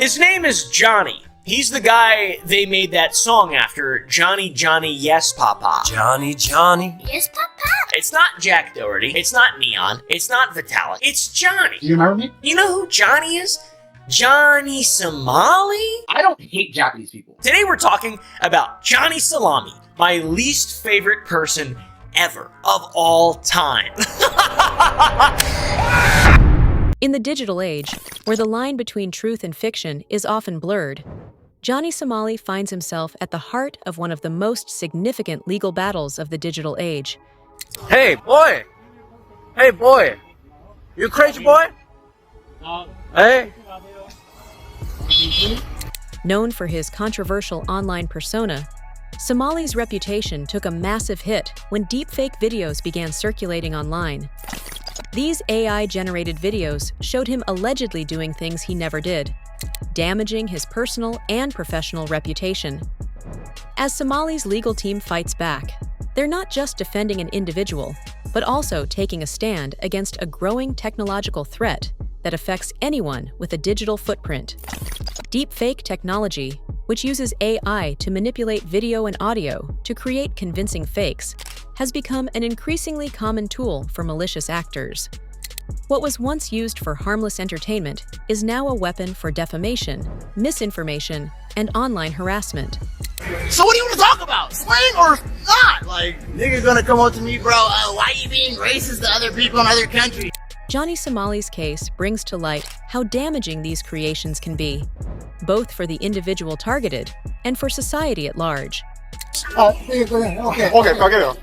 His name is Johnny. He's the guy they made that song after, Johnny, Johnny, Yes, Papa. Johnny, Johnny. Yes, Papa. It's not Jack Doherty. It's not Neon. It's not Vitalik. It's Johnny. Do you remember me? You know who Johnny is? Johnny Somali? I don't hate Japanese people. Today we're talking about Johnny Salami, my least favorite person ever of all time. In the digital age, where the line between truth and fiction is often blurred, Johnny Somali finds himself at the heart of one of the most significant legal battles of the digital age. Hey, boy! Hey, boy! You crazy boy? Hey? Known for his controversial online persona, Somali's reputation took a massive hit when deepfake videos began circulating online. These AI-generated videos showed him allegedly doing things he never did, damaging his personal and professional reputation. As Somali's legal team fights back, they're not just defending an individual, but also taking a stand against a growing technological threat that affects anyone with a digital footprint. Deepfake technology, which uses AI to manipulate video and audio to create convincing fakes, has become an increasingly common tool for malicious actors. What was once used for harmless entertainment is now a weapon for defamation, misinformation, and online harassment. So what do you want to talk about? Slang or not? Like, niggas gonna come up to me, bro, why you being racist to other people in other countries? Johnny Somali's case brings to light how damaging these creations can be, both for the individual targeted and for society at large. Okay, forget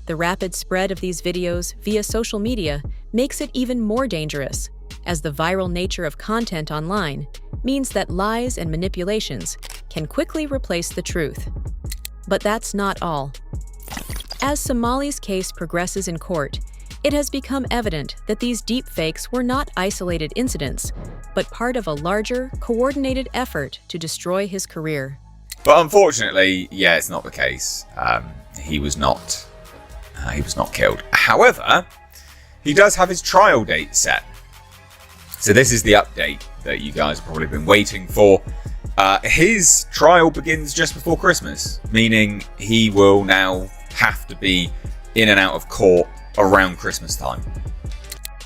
The rapid spread of these videos via social media makes it even more dangerous, as the viral nature of content online means that lies and manipulations can quickly replace the truth. But that's not all. As Somali's case progresses in court, it has become evident that these deepfakes were not isolated incidents, but part of a larger, coordinated effort to destroy his career. But unfortunately, yeah, it's not the case. He was not killed. However, he does have his trial date set. So this is the update that you guys have probably been waiting for. His trial begins just before Christmas, meaning he will now have to be in and out of court around Christmas time.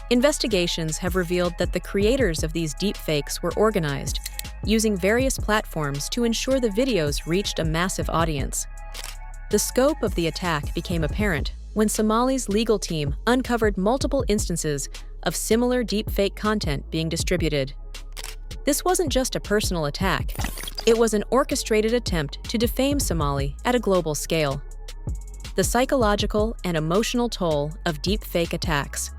Investigations have revealed that the creators of these deepfakes were organized, using various platforms to ensure the videos reached a massive audience. The scope of the attack became apparent when Somali's legal team uncovered multiple instances of similar deepfake content being distributed. This wasn't just a personal attack. It was an orchestrated attempt to defame Somali at a global scale. The psychological and emotional toll of deepfake attacks.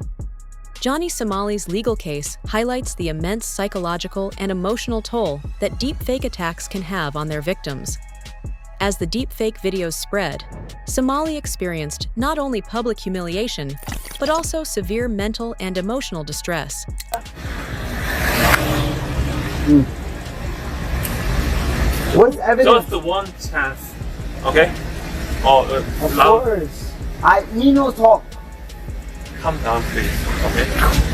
Johnny Somali's legal case highlights the immense psychological and emotional toll that deepfake attacks can have on their victims. As the deepfake videos spread, Somali experienced not only public humiliation, but also severe mental and emotional distress. What is evidence? Just the one chance, okay? Of Loud. course. I need no talk. Calm down, please, okay?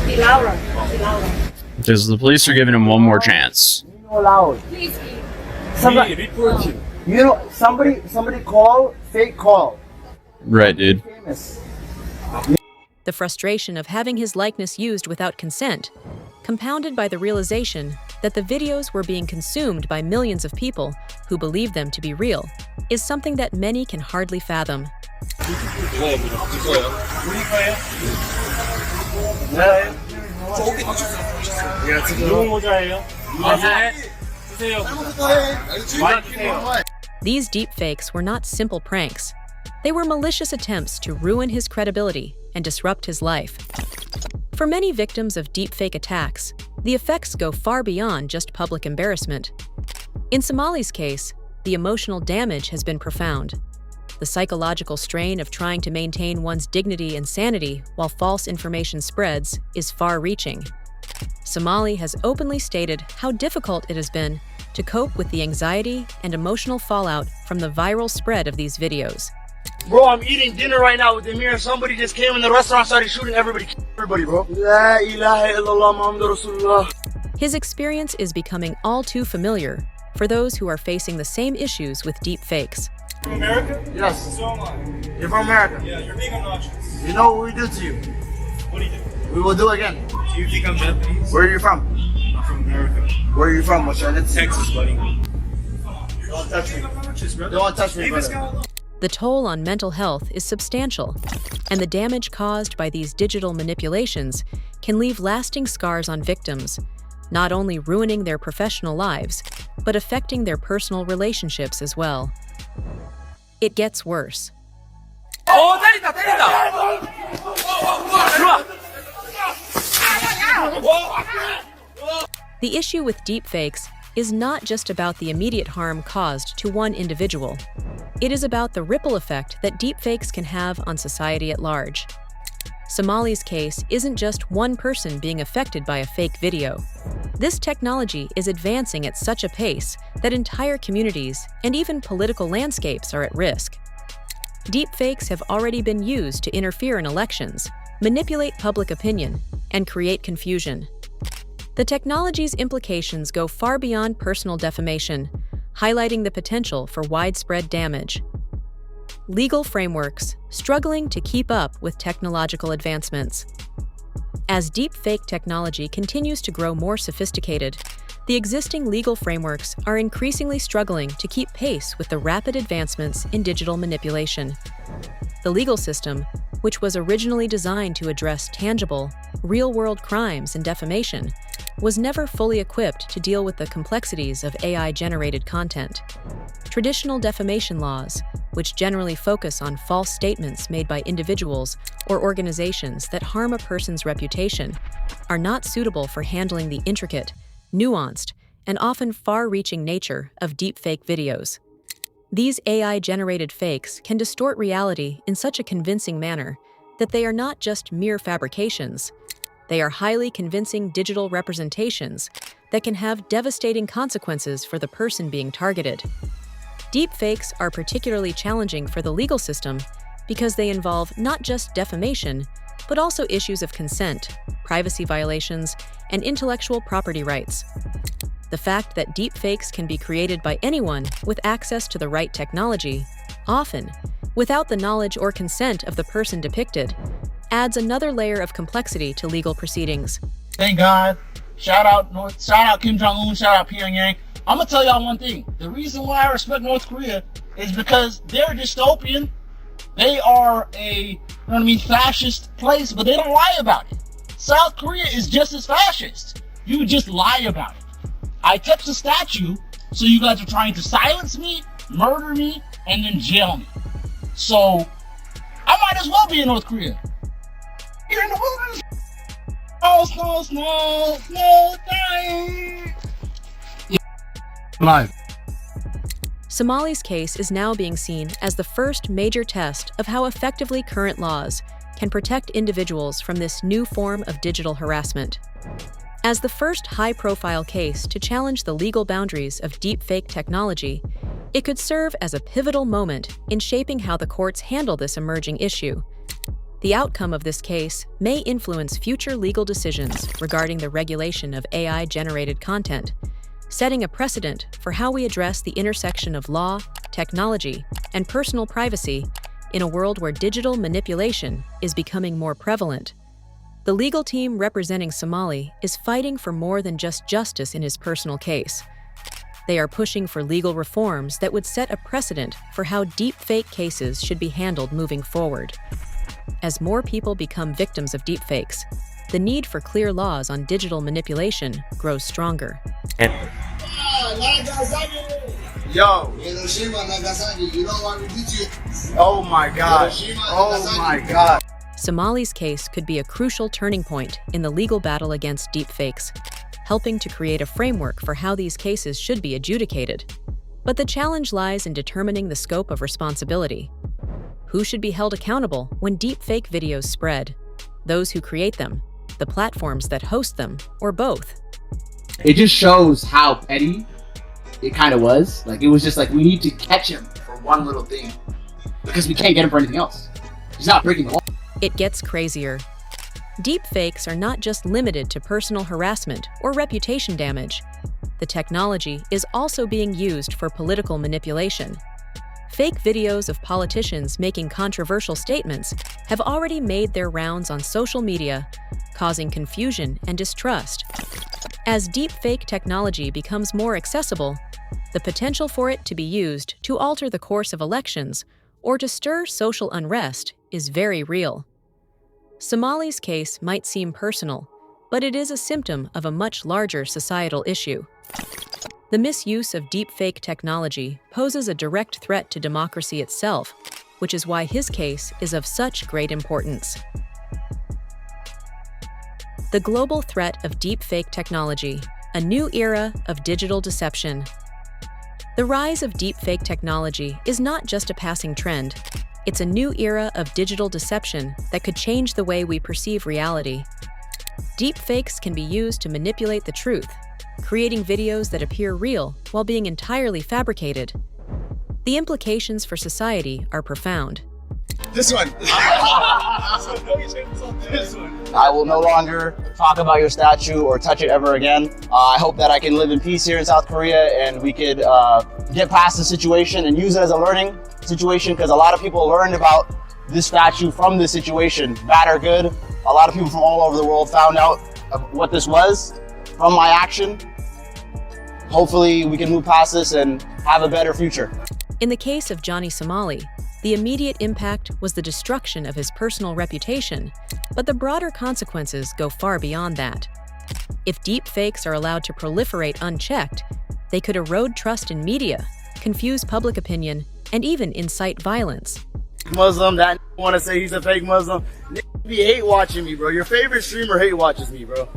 Be louder. Be louder. Because the police are giving him one more chance. Need no loud. Please be. Somebody, report you. you know, somebody call, fake call. Right, dude. Famous. The frustration of having his likeness used without consent, compounded by the realization that the videos were being consumed by millions of people who believed them to be real, is something that many can hardly fathom. These deepfakes were not simple pranks. They were malicious attempts to ruin his credibility and disrupt his life. For many victims of deepfake attacks, the effects go far beyond just public embarrassment. In Somali's case, the emotional damage has been profound. The psychological strain of trying to maintain one's dignity and sanity while false information spreads is far-reaching. Somali has openly stated how difficult it has been to cope with the anxiety and emotional fallout from the viral spread of these videos. Bro, I'm eating dinner right now with Amir and somebody just came in the restaurant, started shooting everybody, bro. La ilaha illallah Muhammadur Rasulullah. His experience is becoming all too familiar for those who are facing the same issues with deep fakes. From America? Yes. So am I. You're from America? Yeah, you're being obnoxious. You know what we do to you? What do you do? We will do again. Do you think I'm Japanese? Where are you from? I'm from America. Where are you from? What's your name? Texas, buddy. Don't touch me. Obnoxious, brother. Don't touch me, Leave this brother. guy alone. The toll on mental health is substantial, and the damage caused by these digital manipulations can leave lasting scars on victims, not only ruining their professional lives, but affecting their personal relationships as well. It gets worse. The issue with deepfakes is not just about the immediate harm caused to one individual. It is about the ripple effect that deepfakes can have on society at large. Somali's case isn't just one person being affected by a fake video. This technology is advancing at such a pace that entire communities and even political landscapes are at risk. Deepfakes have already been used to interfere in elections, manipulate public opinion, and create confusion. The technology's implications go far beyond personal defamation, highlighting the potential for widespread damage. Legal frameworks struggling to keep up with technological advancements. As deepfake technology continues to grow more sophisticated, the existing legal frameworks are increasingly struggling to keep pace with the rapid advancements in digital manipulation. The legal system, which was originally designed to address tangible, real-world crimes and defamation, was never fully equipped to deal with the complexities of AI-generated content. Traditional defamation laws, which generally focus on false statements made by individuals or organizations that harm a person's reputation, are not suitable for handling the intricate, nuanced, and often far-reaching nature of deepfake videos. These AI-generated fakes can distort reality in such a convincing manner that they are not just mere fabrications. They are highly convincing digital representations that can have devastating consequences for the person being targeted. Deepfakes are particularly challenging for the legal system because they involve not just defamation, but also issues of consent, privacy violations, and intellectual property rights. The fact that deepfakes can be created by anyone with access to the right technology, often without the knowledge or consent of the person depicted, adds another layer of complexity to legal proceedings. Thank God. Shout out Kim Jong-un, shout out Pyongyang. I'm gonna tell y'all one thing. The reason why I respect North Korea is because they're dystopian. They are a, fascist place, but they don't lie about it. South Korea is just as fascist. You just lie about it. I touched the statue, so you guys are trying to silence me, murder me, and then jail me. So, I might as well be in North Korea. You're in the wilderness. No, dying. Live. Somali's case is now being seen as the first major test of how effectively current laws can protect individuals from this new form of digital harassment. As the first high-profile case to challenge the legal boundaries of deepfake technology, it could serve as a pivotal moment in shaping how the courts handle this emerging issue. The outcome of this case may influence future legal decisions regarding the regulation of AI-generated content, setting a precedent for how we address the intersection of law, technology, and personal privacy in a world where digital manipulation is becoming more prevalent. The legal team representing Somali is fighting for more than just justice in his personal case. They are pushing for legal reforms that would set a precedent for how deepfake cases should be handled moving forward. As more people become victims of deepfakes, the need for clear laws on digital manipulation grows stronger. Yo. Oh my God. Oh my God. Somali's case could be a crucial turning point in the legal battle against deepfakes, helping to create a framework for how these cases should be adjudicated. But the challenge lies in determining the scope of responsibility. Who should be held accountable when deepfake videos spread? Those who create them, the platforms that host them, or both? It just shows how petty it kind of was. Like, it was just like, we need to catch him for one little thing. because we can't get him for anything else. He's not breaking the law. It gets crazier. Deepfakes are not just limited to personal harassment or reputation damage. The technology is also being used for political manipulation. Fake videos of politicians making controversial statements have already made their rounds on social media, causing confusion and distrust. As deepfake technology becomes more accessible, the potential for it to be used to alter the course of elections or to stir social unrest is very real. Somali's case might seem personal, but it is a symptom of a much larger societal issue. The misuse of deepfake technology poses a direct threat to democracy itself, which is why his case is of such great importance. The global threat of deepfake technology, a new era of digital deception. The rise of deepfake technology is not just a passing trend. It's a new era of digital deception that could change the way we perceive reality. Deepfakes can be used to manipulate the truth, creating videos that appear real while being entirely fabricated. The implications for society are profound. This one. This one. I will no longer talk about your statue or touch it ever again. I hope that I can live in peace here in South Korea and we could get past the situation and use it as a learning situation, because a lot of people learned about this statue from this situation, bad or good. A lot of people from all over the world found out what this was from my action. Hopefully we can move past this and have a better future. In the case of Johnny Somali, the immediate impact was the destruction of his personal reputation, but the broader consequences go far beyond that. If deepfakes are allowed to proliferate unchecked, they could erode trust in media, confuse public opinion, and even incite violence. Muslim, that want to say he's a fake Muslim. Be hate watching me, bro. Your favorite streamer hate watches me, bro.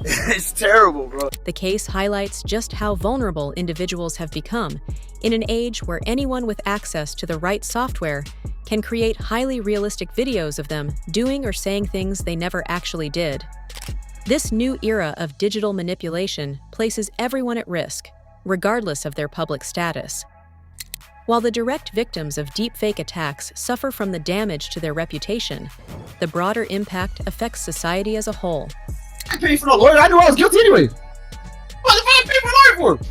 It's terrible, bro. The case highlights just how vulnerable individuals have become in an age where anyone with access to the right software can create highly realistic videos of them doing or saying things they never actually did. This new era of digital manipulation places everyone at risk, regardless of their public status. While the direct victims of deepfake attacks suffer from the damage to their reputation, the broader impact affects society as a whole. I paid for no lawyer. I knew I was guilty anyway. What the fuck I paid for a lawyer for?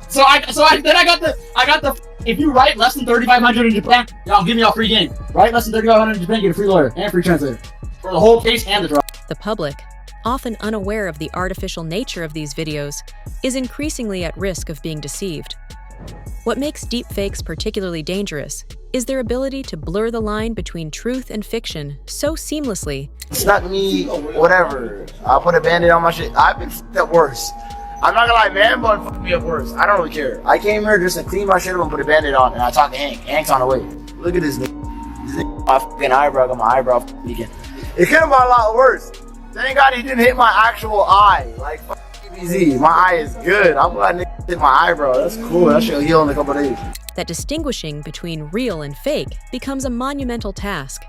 So I got the. If you write less than 3,500 in Japan, y'all give me a free game. Write less than 3,500 in Japan, get a free lawyer and free translator for the whole case and the trial. The public, often unaware of the artificial nature of these videos, is increasingly at risk of being deceived. What makes deepfakes particularly dangerous is their ability to blur the line between truth and fiction so seamlessly. Snuck me, whatever. I'll put a band-aid on my shit. I've been f***ed up worse. I'm not gonna lie, man, but fucked me up worse. I don't really care. I came here just to clean my shit up and put a band-aid on, and I talked to Hank. Hank's on the way. Look at this nigga. This nigga, my fucking eyebrow, got my eyebrow weekend. It could have been a lot worse. Thank God he didn't hit my actual eye. Like, fuck EBZ. My eye is good. I'm glad nigga hit my eyebrow. That's cool. That shit'll heal in a couple days. That distinguishing between real and fake becomes a monumental task.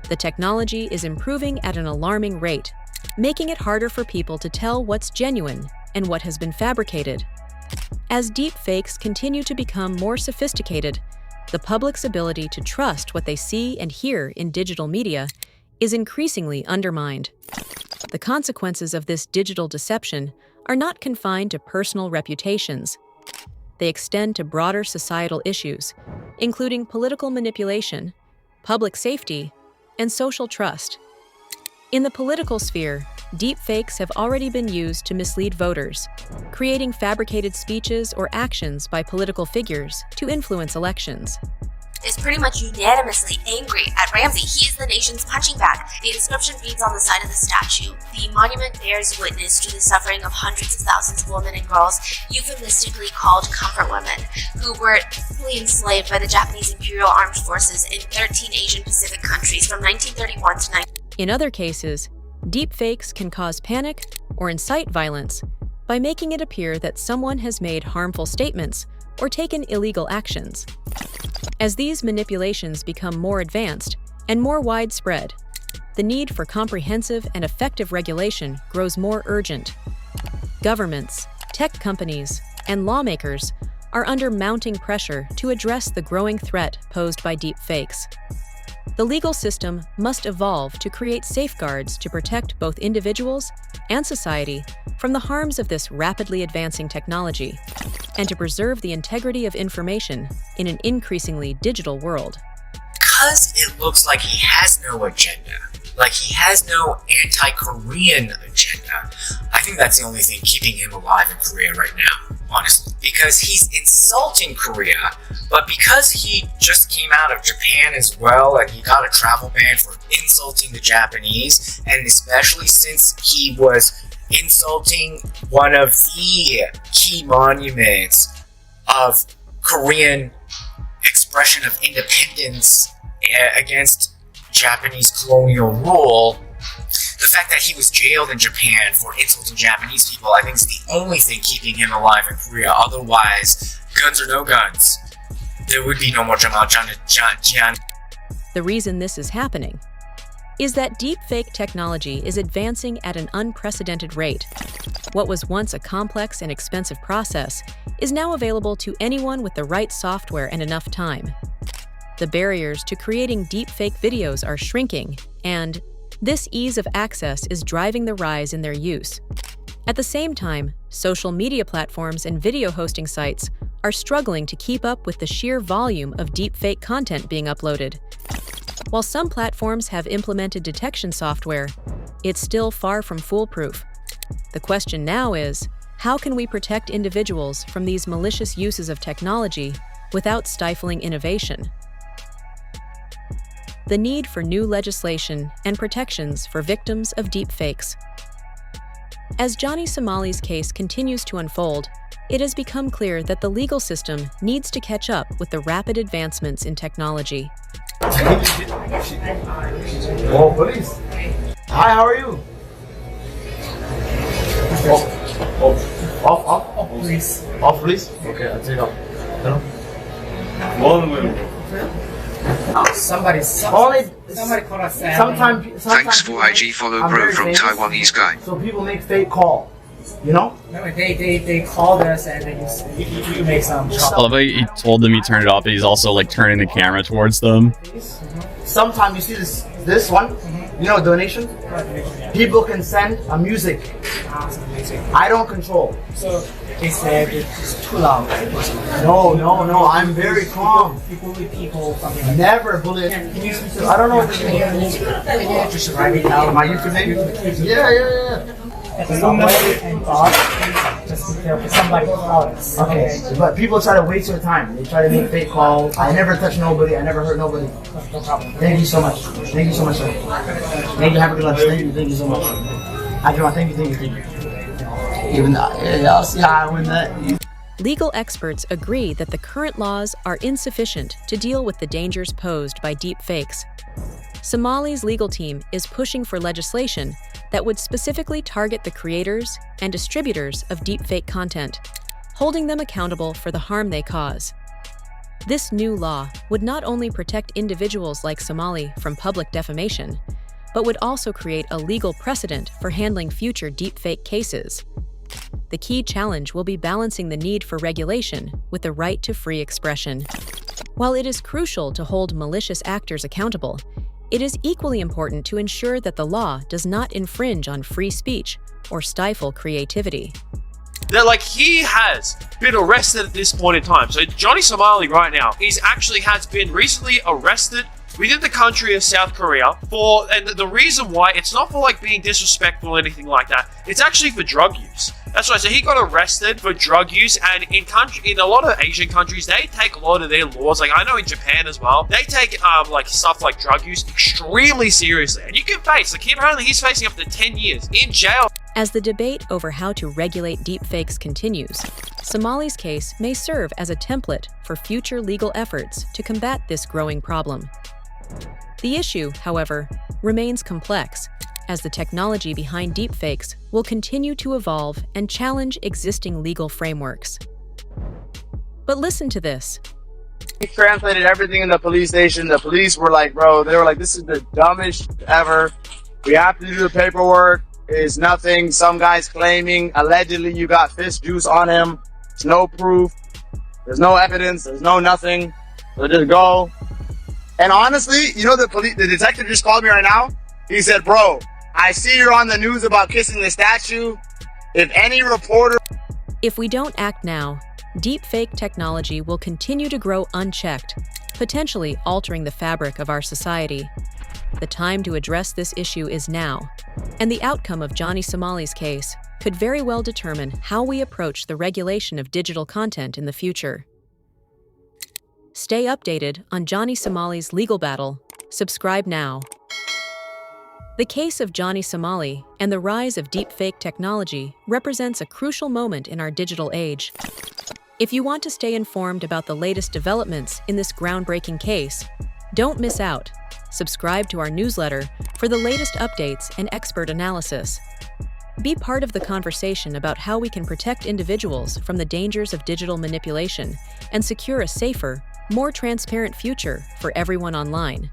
The technology is improving at an alarming rate, making it harder for people to tell what's genuine and what has been fabricated. As deepfakes continue to become more sophisticated, the public's ability to trust what they see and hear in digital media is increasingly undermined. The consequences of this digital deception are not confined to personal reputations. They extend to broader societal issues, including political manipulation, public safety, and social trust. In the political sphere, deepfakes have already been used to mislead voters, creating fabricated speeches or actions by political figures to influence elections. Is pretty much unanimously angry at Ramsey. He is the nation's punching bag. The inscription reads on the side of the statue: "The monument bears witness to the suffering of hundreds of thousands of women and girls, euphemistically called comfort women, who were fully enslaved by the Japanese Imperial Armed Forces in 13 Asian Pacific countries from 1931 to 19." In other cases, deepfakes can cause panic or incite violence by making it appear that someone has made harmful statements or taken illegal actions. As these manipulations become more advanced and more widespread, the need for comprehensive and effective regulation grows more urgent. Governments, tech companies, and lawmakers are under mounting pressure to address the growing threat posed by deepfakes. The legal system must evolve to create safeguards to protect both individuals and society from the harms of this rapidly advancing technology, and to preserve the integrity of information in an increasingly digital world. Because it looks like he has no agenda, like he has no anti-Korean agenda, I think that's the only thing keeping him alive in Korea right now, honestly. Because he's insulting Korea, but because he just came out of Japan as well, and he got a travel ban for insulting the Japanese, and especially since he was insulting one of the key monuments of Korean expression of independence against Japanese colonial rule, the fact that he was jailed in Japan for insulting Japanese people, I think is the only thing keeping him alive in Korea. Otherwise, guns or no guns, there would be no more Jamal Jian. The reason this is happening is that deepfake technology is advancing at an unprecedented rate. What was once a complex and expensive process is now available to anyone with the right software and enough time. The barriers to creating deepfake videos are shrinking, and this ease of access is driving the rise in their use. At the same time, social media platforms and video hosting sites are struggling to keep up with the sheer volume of deepfake content being uploaded. While some platforms have implemented detection software, it's still far from foolproof. The question now is, how can we protect individuals from these malicious uses of technology without stifling innovation? The need for new legislation and protections for victims of deepfakes. As Johnny Somali's case continues to unfold, it has become clear that the legal system needs to catch up with the rapid advancements in technology. Oh, police. Hi, how are you? Off, police. Off, police? Okay, I'll take off. Hello? Somebody called us. Sometimes Thanks for IG follow bro from Taiwanese guy. So people make fake call, you know? No, they called us and you make some I love how he told them he turned it off, but he's also like turning the camera towards them. Sometimes you see this one, you know, donation. People can send a music. I don't control. So they said it's too loud. No. I'm very calm. People. Never bully. Can you speak to? I don't know what this means. Just write it down. My YouTube name? Yeah. And God, just be careful. Somebody called us. Okay, but people try to waste their time. They try to make fake calls. I never touch nobody. I never hurt nobody. No problem. Thank you so much. Thank you so much, sir. Thank you. Have a good lunch. Thank you so much. I do. Thank you. Even though, I'll see how I win that. Legal experts agree that the current laws are insufficient to deal with the dangers posed by deepfakes. Somali's legal team is pushing for legislation that would specifically target the creators and distributors of deepfake content, holding them accountable for the harm they cause. This new law would not only protect individuals like Somali from public defamation, but would also create a legal precedent for handling future deepfake cases. The key challenge will be balancing the need for regulation with the right to free expression. While it is crucial to hold malicious actors accountable, it is equally important to ensure that the law does not infringe on free speech or stifle creativity. They're like, he has been arrested at this point in time. So Johnny Somali right now, has been recently arrested within the country of South Korea and the reason why, it's not for like being disrespectful or anything like that. It's actually for drug use. That's right. So he got arrested for drug use, and in a lot of Asian countries, they take a lot of their laws. Like I know in Japan as well, they take like stuff like drug use extremely seriously. And you can face apparently he's facing up to 10 years in jail. As the debate over how to regulate deepfakes continues, Somali's case may serve as a template for future legal efforts to combat this growing problem. The issue, however, remains complex, as the technology behind deepfakes will continue to evolve and challenge existing legal frameworks. But listen to this. He translated everything in the police station. The police were like, this is the dumbest ever. We have to do the paperwork. It's nothing. Some guy's claiming allegedly you got fish juice on him. It's no proof. There's no evidence. There's no nothing. So just go. And honestly, you know, the detective just called me right now. He said, bro, I see you're on the news about kissing the statue. If any reporter... If we don't act now, deepfake technology will continue to grow unchecked, potentially altering the fabric of our society. The time to address this issue is now, and the outcome of Johnny Somali's case could very well determine how we approach the regulation of digital content in the future. Stay updated on Johnny Somali's legal battle. Subscribe now. The case of Johnny Somali and the rise of deepfake technology represents a crucial moment in our digital age. If you want to stay informed about the latest developments in this groundbreaking case, don't miss out. Subscribe to our newsletter for the latest updates and expert analysis. Be part of the conversation about how we can protect individuals from the dangers of digital manipulation and secure a safer, more transparent future for everyone online.